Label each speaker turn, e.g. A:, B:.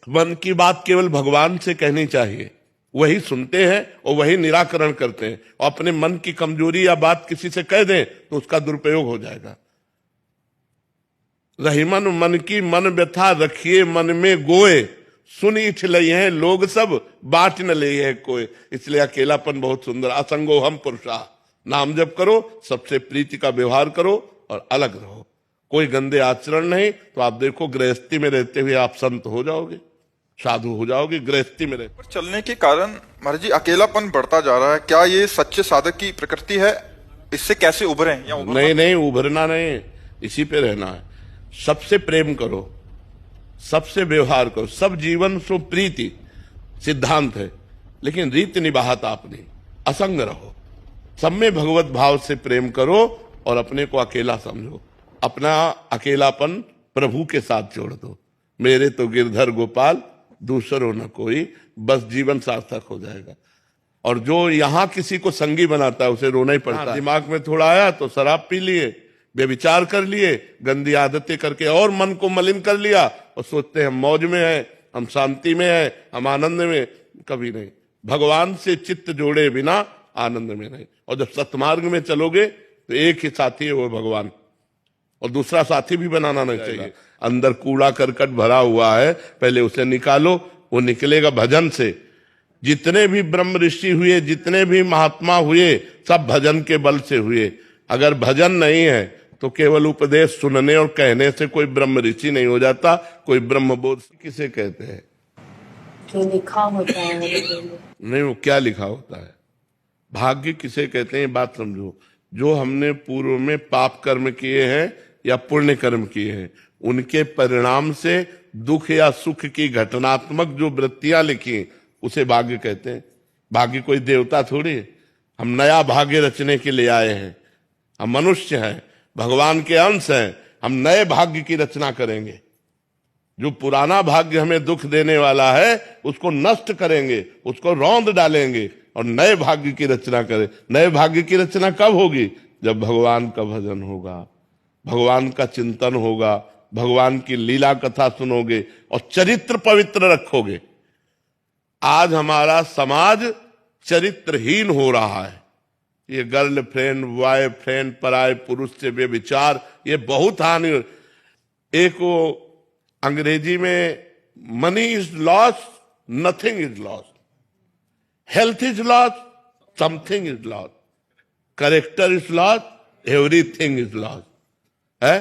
A: मन की बात केवल भगवान से कहनी चाहिए, वही सुनते हैं और वही निराकरण करते हैं। और अपने मन की कमजोरी या बात किसी से कह दें तो उसका दुरुपयोग हो जाएगा। रहीमन मन की मन व्यथा रखिए मन में गोए, सुन इठ लई हैं लोग सब बाट न ले है कोई। इसलिए अकेलापन बहुत सुंदर। असंगो हम पुरुषा, नाम जप करो, सबसे प्रीति का व्यवहार करो और अलग रहो, कोई गंदे आचरण नहीं। तो आप देखो गृहस्थी में रहते हुए आप संत हो जाओगे, साधु हो जाओगे गृहस्थी में रहते।
B: पर चलने के कारण महाराज जी अकेलापन बढ़ता जा रहा है, क्या ये सच्चे साधक की प्रकृति है? इससे कैसे उभरे या
A: नहीं, उभरना नहीं, इसी पे रहना है। सबसे प्रेम करो, सबसे व्यवहार करो, सब जीवन सो प्रीति सिद्धांत है, लेकिन रीति निभात आपने असंग रहो। सब में भगवत भाव से प्रेम करो और अपने को अकेला समझो। अपना अकेलापन प्रभु के साथ जोड़ दो। मेरे तो गिरधर गोपाल दूसरों न कोई, बस जीवन सार्थक हो जाएगा। और जो यहां किसी को संगी बनाता है उसे रोना ही पड़ता है। दिमाग में थोड़ा आया तो शराब पी लिए, व्यभिचार कर लिए, गंदी आदतें करके और मन को मलिन कर लिया और सोचते हैं हम मौज में हैं, हम शांति में हैं, हम आनंद में। कभी नहीं। भगवान से चित्त जोड़े बिना आनंद में नहीं। और जब सतमार्ग में चलोगे तो एक ही साथी है, वो भगवान, और दूसरा साथी भी बनाना नहीं चाहिए। अंदर कूड़ा करकट भरा हुआ है, पहले उसे निकालो, वो निकलेगा भजन से। जितने भी ब्रह्म ऋषि हुए, जितने भी महात्मा हुए, सब भजन के बल से हुए। अगर भजन नहीं है तो केवल उपदेश सुनने और कहने से कोई ब्रह्म ऋषि नहीं हो जाता। कोई ब्रह्म बोध किसे कहते हैं?
C: जो लिखा होता है
A: नहीं, वो क्या लिखा होता है? भाग्य किसे कहते हैं, बात समझो। जो हमने पूर्व में पाप कर्म किए हैं या पुण्य कर्म किए हैं, उनके परिणाम से दुख या सुख की घटनात्मक जो वृत्तियां लिखी उसे भाग्य कहते हैं। भाग्य कोई देवता थोड़ी है। हम नया भाग्य रचने के लिए आए हैं। हम मनुष्य हैं, भगवान के अंश हैं। हम नए भाग्य की रचना करेंगे। जो पुराना भाग्य हमें दुख देने वाला है उसको नष्ट करेंगे, उसको रौंद डालेंगे और नए भाग्य की रचना करें। नए भाग्य की रचना कब होगी? जब भगवान का भजन होगा, भगवान का चिंतन होगा, भगवान की लीला कथा सुनोगे और चरित्र पवित्र रखोगे। आज हमारा समाज चरित्रहीन हो रहा है। ये गर्लफ्रेंड, बॉयफ्रेंड, पराये पुरुष से व्यभिचार, ये बहुत हानि। एक वो अंग्रेजी में money is loss, nothing is loss, health is loss, something is loss, character is loss, everything is loss है।